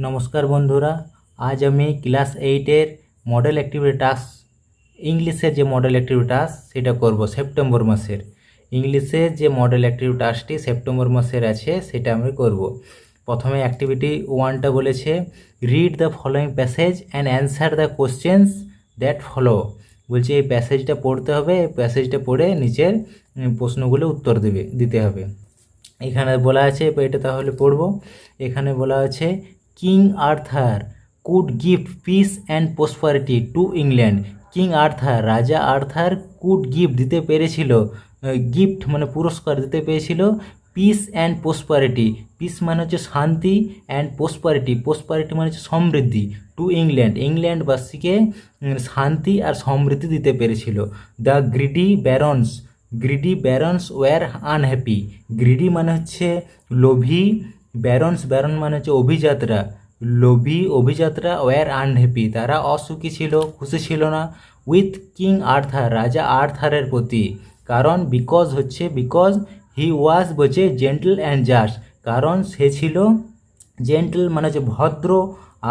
নমস্কার বন্ধুরা, আজ আমি ক্লাস 8-এর মডেল অ্যাক্টিভিটি টাস্ক ইংলিশের যে মডেল অ্যাক্টিভিটি টাস্ক সেটা করব সেপ্টেম্বর মাসের। ইংলিশের যে মডেল অ্যাক্টিভিটি টাস্কটি সেপ্টেম্বর মাসের আছে সেটা আমি করব। প্রথমে অ্যাক্টিভিটি 1টা বলেছে read the following passage and answer the questions that follow. বলছে এই প্যাসেজটা পড়তে হবে, এই প্যাসেজটা পড়ে নিচের প্রশ্নগুলো উত্তর দিতে হবে। এখানে বলা আছে, এটা তাহলে পড়ব। এখানে বলা আছে king Arthur could gift piece and prosperity to England. King Arthur, রাজা আর্থার কুড গিফট দিতে পেরেছিল, গিফট মানে পুরস্কার দিতে পেরেছিল পিস অ্যান্ড প্রসপারিটি। পিস মানে হচ্ছে শান্তি, অ্যান্ড প্রসপারিটি, প্রসপারিটি মানে হচ্ছে সমৃদ্ধি, টু ইংল্যান্ড, ইংল্যান্ডবাসীকে শান্তি আর সমৃদ্ধি দিতে পেরেছিল। The greedy barons were unhappy. Greedy মানে হচ্ছে লোভী, ব্যারন মানে হচ্ছে অভিজাতরা, লোভী অভিজাতরা ওয়ার আনহ্যাপি তারা অসুখী ছিল, খুশি ছিল না। উইথ কিং আর্থার, রাজা আর্থারের প্রতি। কারণ বিকজ হি ওয়াজ বলছে জেন্টল অ্যান্ড জাস্ট, কারণ সে ছিল জেন্টল মানে হচ্ছে ভদ্র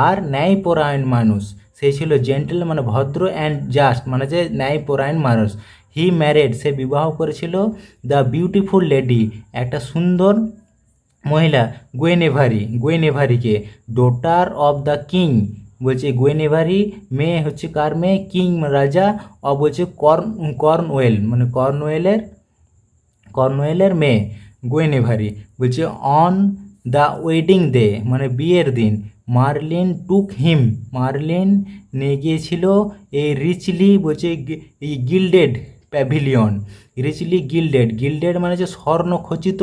আর ন্যায়পরায়ণ মানুষ। সে ছিল জেন্টল মানে ভদ্র, অ্যান্ড জাস্ট মানে যে ন্যায়পরায়ণ মানুষ। হি ম্যারেড, সে বিবাহ করেছিল দ্য বিউটিফুল লেডি, একটা সুন্দর মহিলা, গুয়েনেভারিকে, ডটার অফ দ্য কিং। বলছে গুয়েনেভারি মেয়ে হচ্ছে কার মেয়ে? কিং রাজা, অফ বলছে কর্নওয়েল মানে কর্নওয়েলের মেয়ে গুয়েনেভারি। বলছে অন দ্য ওয়েডিং ডে মানে বিয়ের দিন মার্লিন টুক হিম, মার্লিন নিয়ে গিয়েছিল এই রিচলি বলছে গিল্ডেড প্যাভিলিয়ন, রিচলি গিল্ডেড মানে হচ্ছে স্বর্ণখচিত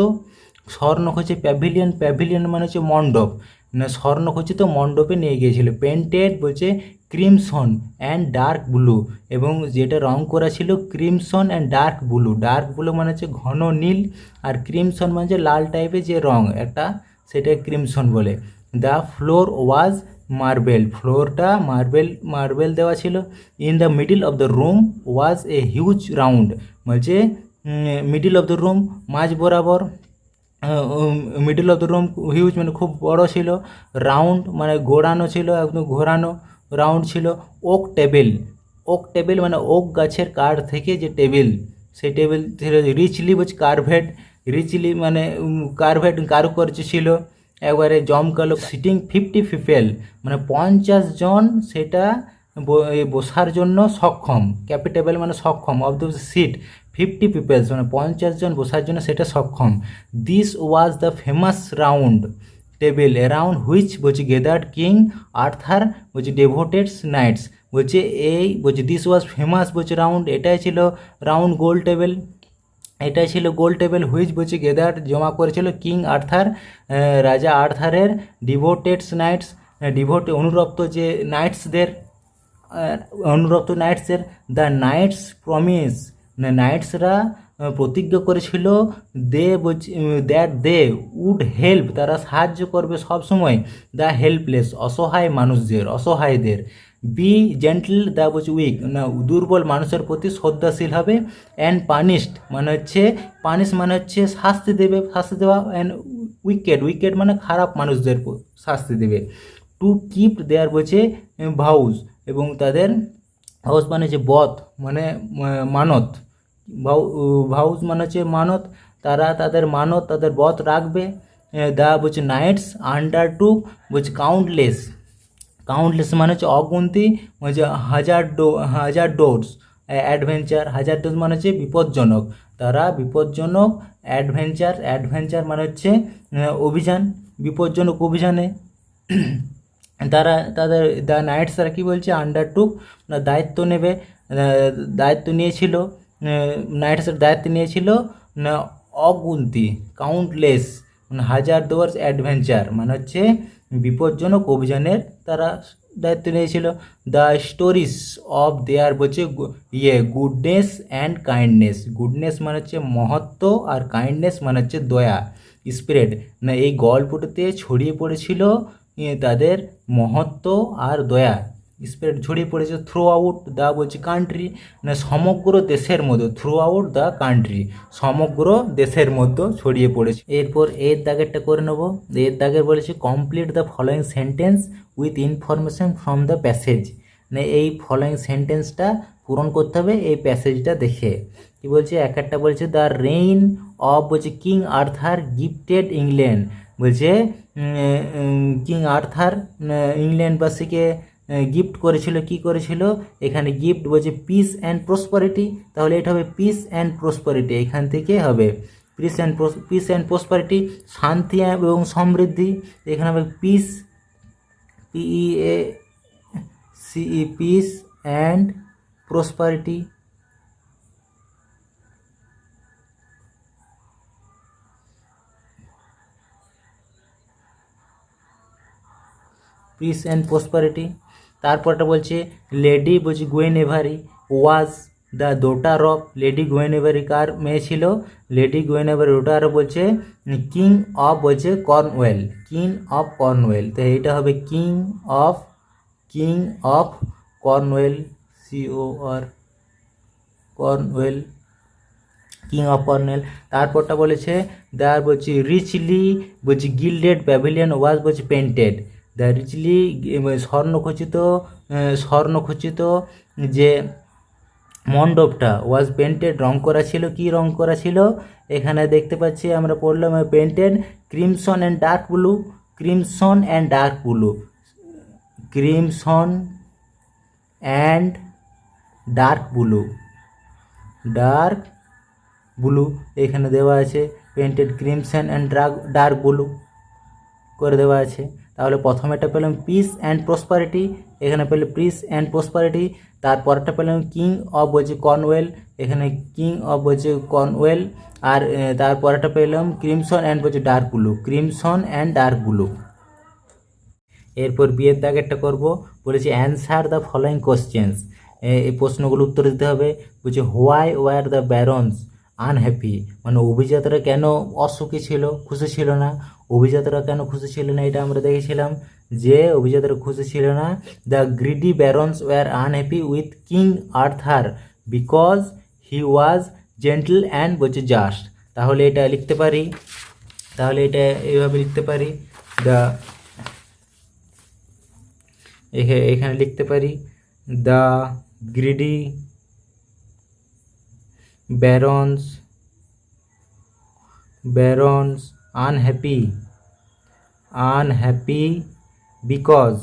প্যাভিলিয়ন মানে হচ্ছে মণ্ডপ, না স্বর্ণখচিত মণ্ডপে নিয়ে গিয়েছিল। পেন্টেড বলছে ক্রিমসন অ্যান্ড ডার্ক ব্লু, এবং যেটা রং করা ছিল ক্রিমসন অ্যান্ড ডার্ক ব্লু মানে হচ্ছে ঘন নীল, আর ক্রিমসন মানে হচ্ছে লাল টাইপের যে রং একটা, সেটা ক্রিমসন বলে। দ্য ফ্লোর ওয়াজ মার্বেল, ফ্লোরটা মার্বেল দেওয়া ছিল। In the middle of the room was a huge round, বলছে মিডল অফ দ্য রুম মাঝ বরাবর, middle of the room huge মানে খুব বড় ছিল, রাউন্ড মানে ঘোরানো ছিল, একদম ঘোরানো রাউন্ড ছিল। ওক টেবিল মানে ওক গাছের কাঠ থেকে যে টেবিল, সেই টেবিল ছিল। রিচলি বলছে রিচলি মানে কারুকার্য ছিল একবারে জমকালো। সিটিং 50 পিপল মানে 50 জন সেটা বসার জন্য সক্ষম, ক্যাপিটেবল মানে সক্ষম, অফ দ্য সিট 50 পিপলস মানে 50 জন বসার জন্য সেটা সক্ষম। This was the famous round table around which বলছে গেদার্ড কিং আর্থার বলছে ডেভোটেড নাইটস। বলছে দিস ওয়াজ ফেমাস বলছে রাউন্ড, এটাই ছিল রাউন্ড গোল টেবিল, এটাই ছিল গোল টেবিল। হুইচ বলছে গেদার জমা করেছিল কিং আর্থার, রাজা আর্থারের ডিভোটেডস নাইটস, অনুরক্ত যে নাইটসদের, দ্য নাইটস প্রমিস, নাইটসরা প্রতিজ্ঞা করেছিল দ্যাট দে উড হেল্প, তারা সাহায্য করবে সবসময়, দ্য হেল্পলেস অসহায়দের। বি জেন্টল দ্য বলছে উইক, না দুর্বল মানুষের প্রতি শ্রদ্ধাশীল হবে। অ্যান্ড পানিশ মানে হচ্ছে শাস্তি দেওয়া। অ্যান্ড উইকেড মানে খারাপ মানুষদের শাস্তি দেবে। টু কিপ দেয়ার বলছে ভাউজ, এবং তাদের ভাউজ মানে হচ্ছে বধ মানে মানত, ভাউজ মানে হচ্ছে মানত, তারা তাদের বধ রাখবে। দা বলছে নাইটস আন্ডারটুক বলছে কাউন্টলেস মানে হচ্ছে অগুন্তি, বলছে হাজার ডোর্স অ্যাডভেঞ্চার, হাজার ডোর্স মানে হচ্ছে বিপজ্জনক, তারা বিপজ্জনক অ্যাডভেঞ্চার মানে হচ্ছে অভিযান, বিপজ্জনক অভিযানে তাদের দ্য নাইটসরা কী বলছে আন্ডারটুক না দায়িত্ব নিয়েছিল, নাইটসের দায়িত্ব নিয়েছিল না অগুন্তি, কাউন্টলেস মানে হাজার ডোর্স অ্যাডভেঞ্চার মানে হচ্ছে বিপজ্জনক অভিযানের তারা দায়িত্ব নিয়েছিল। দ্য স্টোরিজ অফ দেয়ার বলছে গুডনেস অ্যান্ড কাইন্ডনেস, গুডনেস মানে হচ্ছে মহত্ব, আর কাইন্ডনেস মানে হচ্ছে দয়া, স্প্রেড না এই গল্পটিতে ছড়িয়ে পড়েছিল তাদের মহত্ব আর দয়া। স্প্রেড ছড়িয়ে পড়েছে থ্রু আউট দ্য বলছে কান্ট্রি, মানে সমগ্র দেশের মধ্যে, থ্রু আউট দ্য কান্ট্রি, সমগ্র দেশের মধ্যে ছড়িয়ে পড়েছে। এরপর এর দাগেরটা করে নেব। এর দাগের বলেছে complete the following sentence with information from the passage, মানে এই ফলোয়িং সেন্টেন্সটা পূরণ করতে হবে এই প্যাসেজটা দেখে। কি বলছে, এক একটা বলছে দ্য রেইন অফ বলছে কিং আর্থার গিফটেড ইংল্যান্ড, বলছে কিং আর্থার ইংল্যান্ডবাসীকে গিফট করেছিল, কি করেছিল, এখানে গিফট বলছে পিস অ্যান্ড প্রসপারিটি, তাহলে এটা হবে পিস অ্যান্ড প্রসপারিটি, এখান থেকে হবে পিস অ্যান্ড প্রসপারিটি, শান্তি এবং সমৃদ্ধি, এখানে হবে peace, PEACE, peace and prosperity. Peace and prosperity. তারপরটা বলছে লেডি বলছে Guinevere was the daughter of, lady Guinevere কার মেয়ে ছিল, লেডি গুয়েনেভারি ডটার বলছে কিং অফ বলছে কর্নওয়েল, কিং অফ কর্নওয়েল, তো এইটা হবে king of Cornwall, COR Cornwall, king of Cornwall. তারপরটা বলেছে দ্যার বলছি রিচলি বলছি গিল্ডেড প্যাভিলিয়ন ওয়াজ বলছি পেন্টেড, দ্য রিচলি স্বর্ণখচিত যে মণ্ডপটা ওয়াজ পেন্টেড রং করা ছিল, কি রং করা ছিল, এখানে দেখতে পাচ্ছি আমরা পড়লাম painted crimson and dark blue, crimson and dark blue, crimson and dark blue, dark blue এখানে দেওয়া আছে, painted crimson and dark blue করে দেওয়া আছে। তাহলে প্রথমেটা পেলাম পিস অ্যান্ড প্রসপারিটি, এখানে পেলে পিস অ্যান্ড প্রসপারিটি, তারপরটা পেলাম কিং অফ বলছে কর্নওয়েল, এখানে কিং অফ বলছে কর্নওয়েল, আর তারপরটা পেলাম ক্রিমসন অ্যান্ড বলছে dark blue, crimson and dark blue. এরপর বিয়ের দাগেরটা করব, বলেছি অ্যান্সার দ্য ফলোয়িং কোশ্চেন্স, এই প্রশ্নগুলো উত্তর দিতে হবে। বলছে why were the barons unhappy, মানে অভিজাতরা কেন অসুখী ছিল, খুশি ছিল না, অভিজাতরা কেন খুশি ছিল না, এটা আমরা দেখেছিলাম যে অভিজাতরা খুশি ছিল না। The greedy barons were unhappy with King Arthur because he was gentle and বলছে জাস্ট, তাহলে এটা লিখতে পারি, তাহলে এটা এইভাবে লিখতে পারি, দ্য এখানে লিখতে পারি the greedy barons unhappy because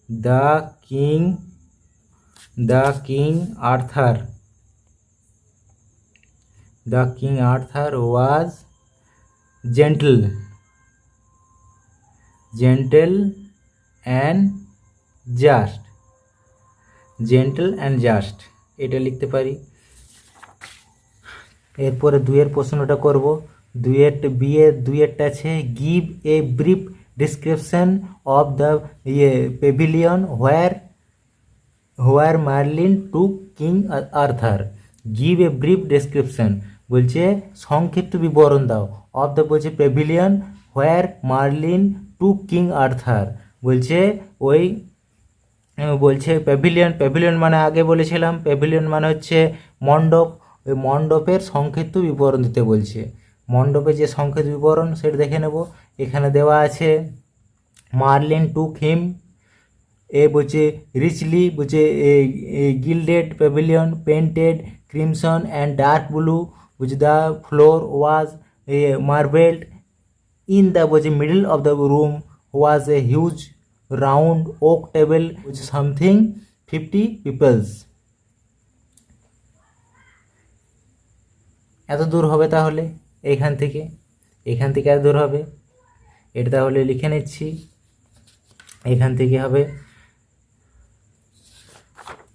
the king Arthur was gentle and just, এটা লিখতে পারি। এরপরে দুইয়ের প্রশ্নটা করব, দুইয়েরটা আছে give a brief description of the pavilion where Merlin to King Arthur, give a brief description বলছে সংক্ষিপ্ত বিবরণ দাও, অফ দ্য বলছে pavilion where Merlin to King Arthur, বলছে ওই বলছে প্যাভিলিয়ন মানে আগে বলেছিলাম প্যাভিলিয়ন মানে হচ্ছে মণ্ডপ, ওই মণ্ডপের সংক্ষিপ্ত বিবরণ দিতে বলছে, মণ্ডপের যে সংক্ষিপ্ত বিবরণ সেটা দেখে নেব। এখানে দেওয়া আছে মার্লিন টুক হিম, এ বলছে রিচলি বলছে gilded pavilion painted crimson and dark blue, বলছে the floor was marbled, in the বলছে middle of the room was a huge round oak table with something 50 peoples. এত দূর হবে, তাহলে এখান থেকে এত দূর হবে, এটা তাহলে লিখে নিচ্ছি, এখান থেকে হবে,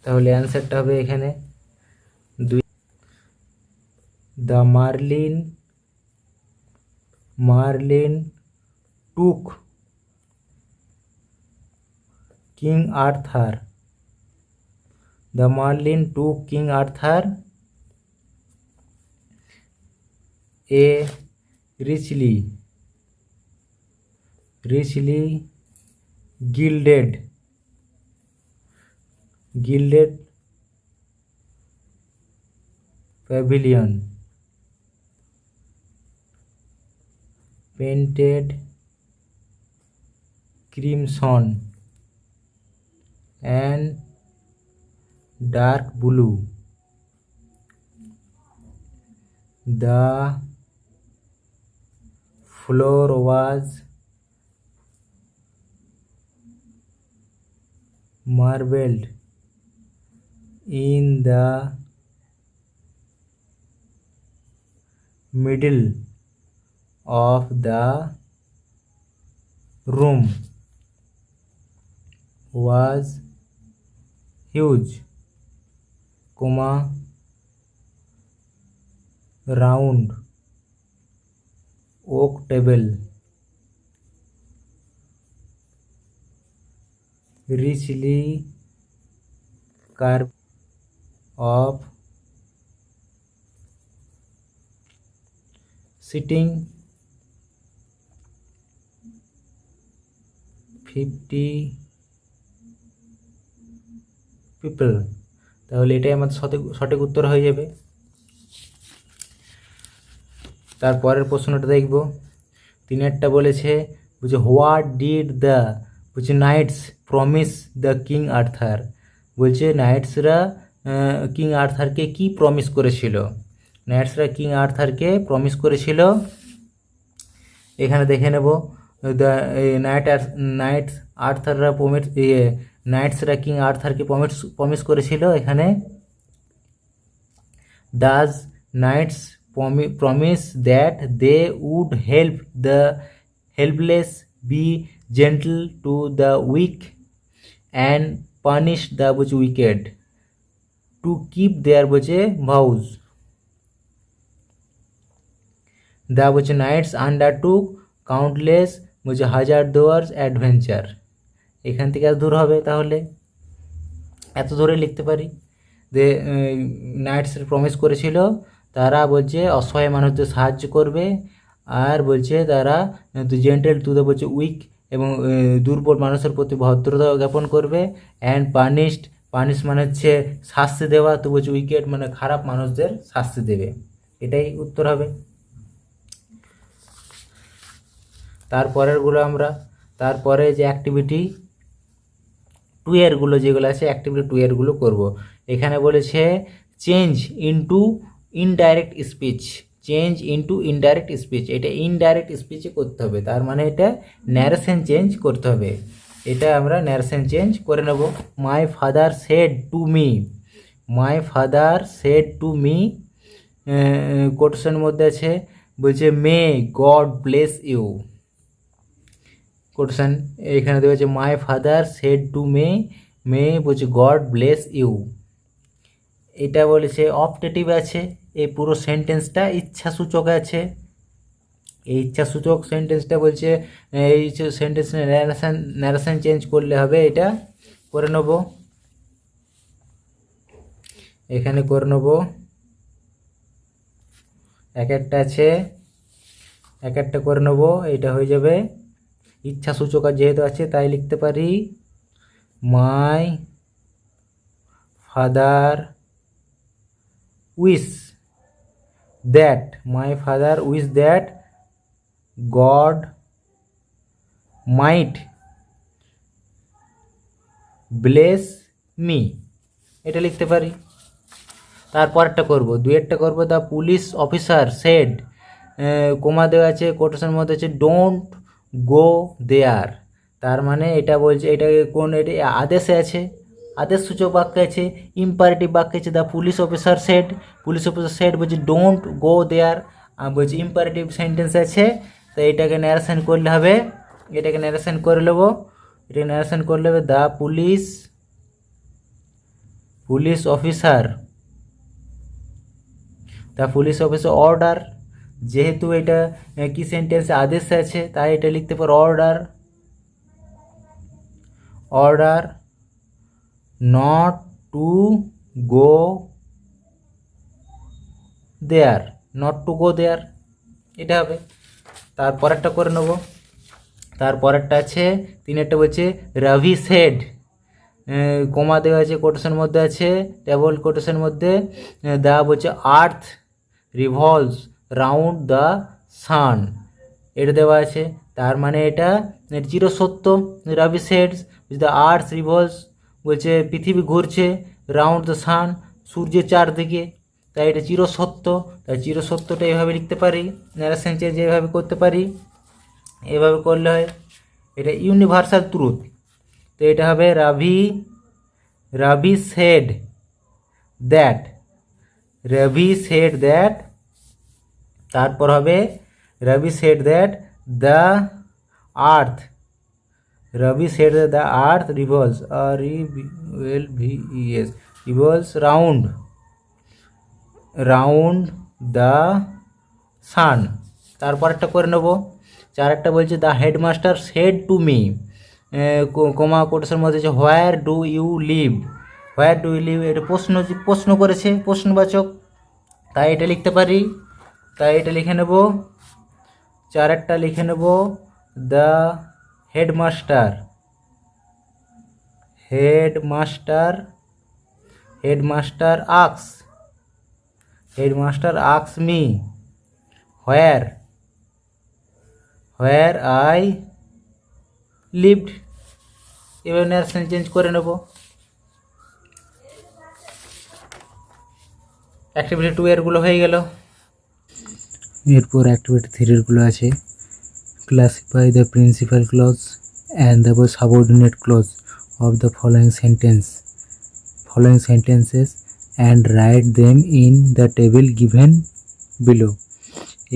তাহলে অ্যান্সারটা হবে এখানে দুই, the Merlin took King Arthur, the Merlin took King Arthur a richly gilded, gilded pavilion, painted crimson and dark blue. The floor was marbled in the middle of the room was huge, round oak table, richly carved of sitting 50 people। তাহলে এটাই আমাদের সঠিক উত্তর হয়ে যাবে। তারপরের প্রশ্নটা দেখব। তিনেরটা বলেছে what did the knights promise the King Arthur. বলছে নাইটসরা কিং আর্থারকে কি প্রমিস করেছিল। নাইটসরা কিং আর্থারকে প্রমিস করেছিল, এখানে দেখে নেব। দ্য নাইটস আর্থাররা নাইটসরা কিং আর্থারকে প্রমিস করেছিল। এখানে দাস knights promise that they would help the helpless, be gentle to the weak, and punish the wicked, to keep their vows. The knights undertook countless hazardous adventure। এখান থেকে এত দূর হবে, তাহলে এত ধরে লিখতে পারি যে নাইটস প্রমিস করেছিল তারা বলছে অসহায় মানুষদের সাহায্য করবে, আর বলছে তারা জেন্টেল টু দ্য উইক এবং দুর্বল মানুষের প্রতি ভদ্রতা জ্ঞাপন করবে, অ্যান্ড পানিশ মানে হচ্ছে শাস্তি দেওয়া, তো বলছে উইকেট মানে খারাপ মানুষদের শাস্তি দেবে। এটাই উত্তর হবে। তারপরে যে অ্যাক্টিভিটি 2 এরগুলো যেগুলো আছে অ্যাক্টিভিটি 2 এরগুলো করব। এখানে বলেছে change into indirect speech, change into indirect speech. এটা ইনডাইরেক্ট স্পিচে করতে হবে, তার মানে এটা ন্যারেশন চেঞ্জ করতে হবে। এটা আমরা ন্যারেশন চেঞ্জ করে নেব। My father said to me, my father said to me কোটেশনের মধ্যে আছে, বলছে may God bless you. Quotation এখানে দেওয়া আছে my father said to me বলছে গড ব্লেস ইউ। এটা বলেছে অপটেটিভ আছে, এই পুরো সেন্টেন্সটা ইচ্ছাসূচক আছে। এই ইচ্ছাসূচক সেন্টেন্সটা বলছে এই সেন্টেন্স ন্যারেশন চেঞ্জ করলে হবে। এটা করে নেব, এখানে করে নেব। এক একটা করে নেব, এটা হয়ে যাবে ইচ্ছাসূচক যেহেতু আছে তাই লিখতে পারি my father wish that God might bless me, এটা লিখতে পারি। তারপরটা করব, দুইয়েরটা করব। The police officer said, comma দেওয়া আছে, কোটেশনের মধ্যে আছে ডোন্ট গো দেয়ার। তার মানে এটা বলছে এটা কোন, এটা আদেশে আছে, আদেশ সূচক বাক্য আছে, ইম্পারেটিভ বাক্য আছে। দ্য পুলিশ অফিসার সেড বলছে ডোন্ট গো দেয়ার, বলছে ইম্পারেটিভ সেন্টেন্স আছে, তো এটাকে ন্যারেশন করলে হবে। এটাকে ন্যারেশন করে নেব, দ্য পুলিশ অফিসার অর্ডার, যেহেতু এটা কি সেন্টেন্স আদেশ আছে তাই এটা লিখতে পারো order not to go there, এটা হবে। তারপর একটা করে নেব, তারপরেরটা আছে তিনেরটা বলছে রবি সেড, কমা দেওয়া আছে, কোটেশন মধ্যে আছে, ডাবল কোটেশন মধ্যে দেওয়া বলছে আর্থ রিভলভস রাউন্ড দ্য সান, এটা দেওয়া আছে। তার মানে এটা চিরসত্য। রবি সেডস দ্য আর্থ রিভলভস বলছে পৃথিবী ঘুরছে রাউন্ড দ্য সান, সূর্যের চারদিকে, তাই এটা চিরসত্য। তাই চিরসত্যটা এভাবে লিখতে পারি, ন্যারেশন চেঞ্জ এভাবে করতে পারি, এভাবে করলে হয়। এটা ইউনিভার্সাল ট্রুথ, তো এটা হবে Ravi said that, Ravi said that, তারপর হবে Ravi said that the earth, Ravi said the earth revolves, REVOLVES, revolves round the sun. তারপর একটা করে নেব, চার একটা বলছে the headmaster said to me, comma quotation মধ্যে হচ্ছে where do you live, where do you live, এটা প্রশ্ন করেছে, প্রশ্নবাচক, তাই এটা লিখতে পারি, তাই এটা লিখে নেব। চার একটা লিখে নেব দ্য হেডমাস্টার আক্স মি হোয়ার আই লিভড, এবার ন্যারেশন চেঞ্জ করে নেব। অ্যাক্টিভিটি 2 এরগুলো হয়ে গেল। এরপর অ্যাক্টিভিটি 3 এরগুলো আছে, classify the principal clause and the subordinate clause of the following sentences and write them in the table given below.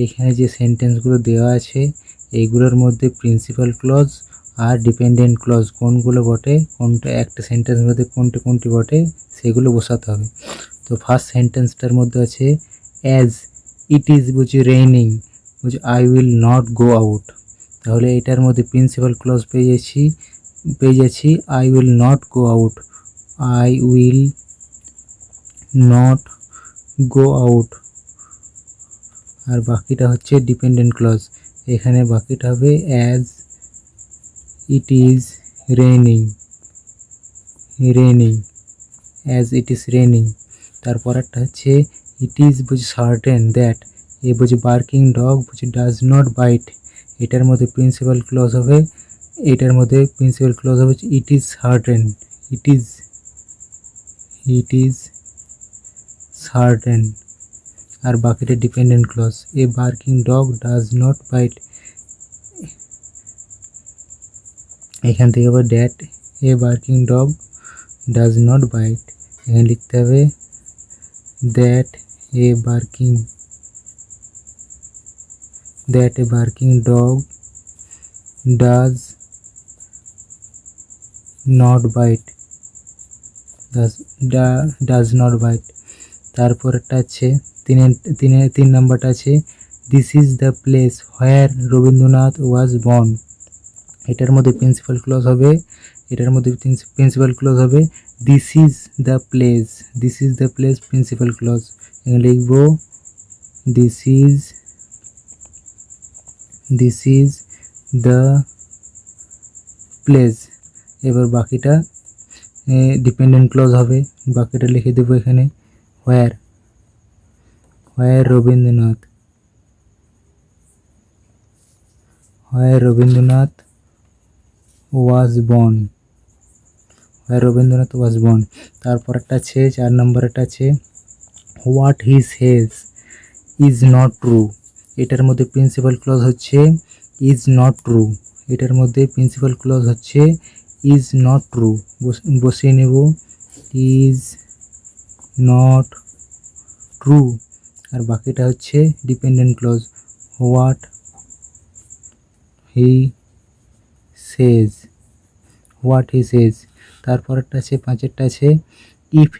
এইখানে যে সেন্টেন্সগুলো দেওয়া আছে এইগুলোর মধ্যে প্রিন্সিপাল ক্লজ আর ডিপেন্ডেন্ট ক্লজ কোনগুলো বটে, কোনটা একটা সেন্টেন্সের মধ্যে কোনটি বটে সেগুলো বসাতে হবে। তো ফার্স্ট সেন্টেন্সটার মধ্যে আছে অ্যাজ ইট ইজ বলছে রেইনিং, বলছে I will not go out, তাহলে এটার মধ্যে প্রিন্সিপাল ক্লজ পেয়ে যাচ্ছি I will not go out, I will not go out. আর বাকিটা হচ্ছে ডিপেন্ডেন্ট ক্লজ, এখানে বাকিটা হবে as it is raining, as it is raining. তারপর একটা হচ্ছে ইট ইজ বুঝি সার্টেন দ্যাট, এ বুঝি বার্কিং ডগ বুঝি ডাজ নট বাইট, এটার মধ্যে প্রিন্সিপাল ক্লজ হবে ইট is certain, it is certain. আর বাকিটা dependent clause, a barking dog does not bite, এখান থেকে আবার that a barking dog does not bite, এখানে লিখতে হবে that a barking dog does not bite, does not bite. তারপর একটা আছে তিন নাম্বারটা আছে this is the place where Rabindranath was born, এটার মধ্যে প্রিন্সিপাল ক্লজ হবে this is the place principal clause, এখানে লিখব দিস ইজ দ্য প্লেস। এবার বাকিটা ডিপেন্ডেন্ট ক্লজ হবে, বাকিটা লিখে দেবো এখানে হোয়ার রবীন্দ্রনাথ ওয়াজ বর্ন, তারপর একটা আছে 4 নম্বর একটা আছে what he says is not true, এটার মধ্যে প্রিন্সিপাল ক্লজ হচ্ছে ইজ নট ট্রু, বসিয়ে নেব ইজ নট ট্রু। আর বাকিটা হচ্ছে ডিপেন্ডেন্ট ক্লজ হোয়াট হি সেজ। তারপর একটা আছে 5এরটা আছে ইফ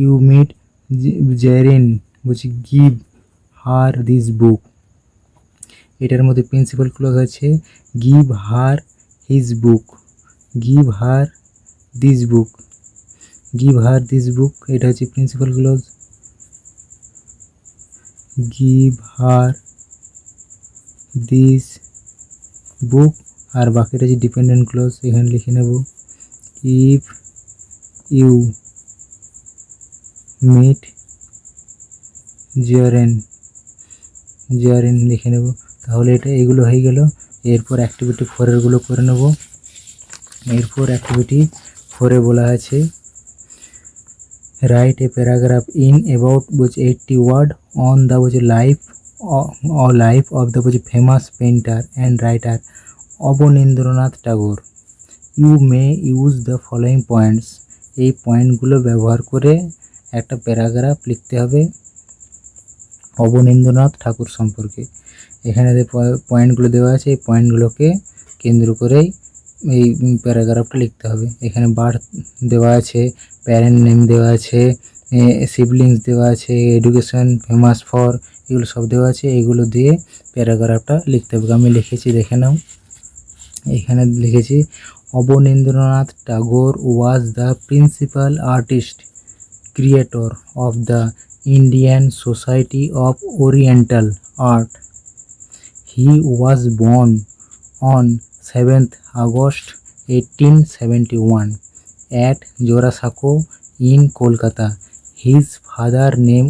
ইউ মিট জেরিন বলছি গিভ হার দিস বুক, এটার মধ্যে প্রিন্সিপাল ক্লজ আছে গিভ হার দিস বুক, এটা হচ্ছে principal clause, give her this book, আর বাকিটা যে ডিপেন্ডেন্ট ক্লজ এখানে লিখে নেব ইফ ইউ মিট জিয়ারেন লিখে নেব। তাহলে এটা এগুলো হয়ে গেল। এরপর অ্যাক্টিভিটি 4-এরগুলো করে নেব। এরপর অ্যাক্টিভিটি 4-এ বলা আছে write a paragraph in about 80 word on the life of the famous painter and writer Abanindranath Thakur. You may use the following points. এই পয়েন্টগুলো ব্যবহার করে একটা প্যারাগ্রাফ লিখতে হবে অবনীন্দ্রনাথ ঠাকুর সম্পর্কে। এখানে যে পয়েন্টগুলো দেওয়া আছে এই পয়েন্টগুলোকে কেন্দ্র করেই এই প্যারাগ্রাফটা লিখতে হবে। এখানে বার্থ দেওয়া আছে, প্যারেন্ট নেম দেওয়া আছে, সিবলিংস দেওয়া আছে, এডুকেশন, ফেমাস ফর, এগুলো সব দেওয়া আছে। এগুলো দিয়ে প্যারাগ্রাফটা লিখতে হবে। আমি লিখেছি, দেখে নাও। এখানে লিখেছি Abanindranath Tagore was the principal artist creator of the Indian Society of Oriental Art. He was born on 7th August 1871 at Jorasako in Kolkata. His father name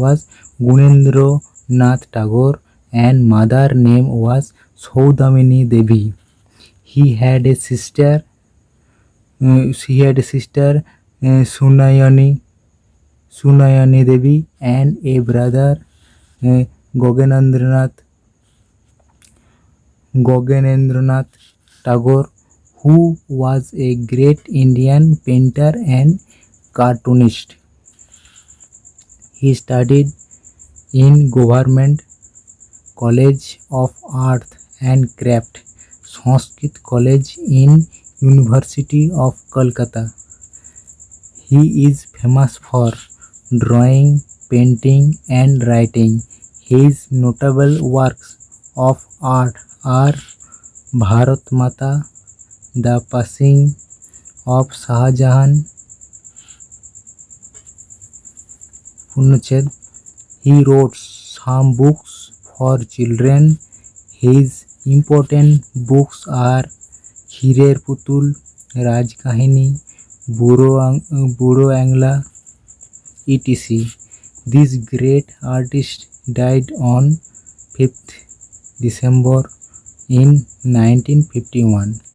was Gunendra Nath Tagore and mother name was Saudamini Devi. He had a sister Sunayani Devi and a brother Gogenendranath Tagore, who was a great Indian painter and cartoonist. He studied in Government College of Art and Craft, Sanskrit College in University of Kolkata. He is famous for drawing, painting and writing. His notable works of art are Bharat Mata, The Passing of Shah Jahan, Punached. He wrote some books for children. His important books are Khirer Putul, Raj Kahini, Buro Angla, etc. This great artist died on 5th December in 1951.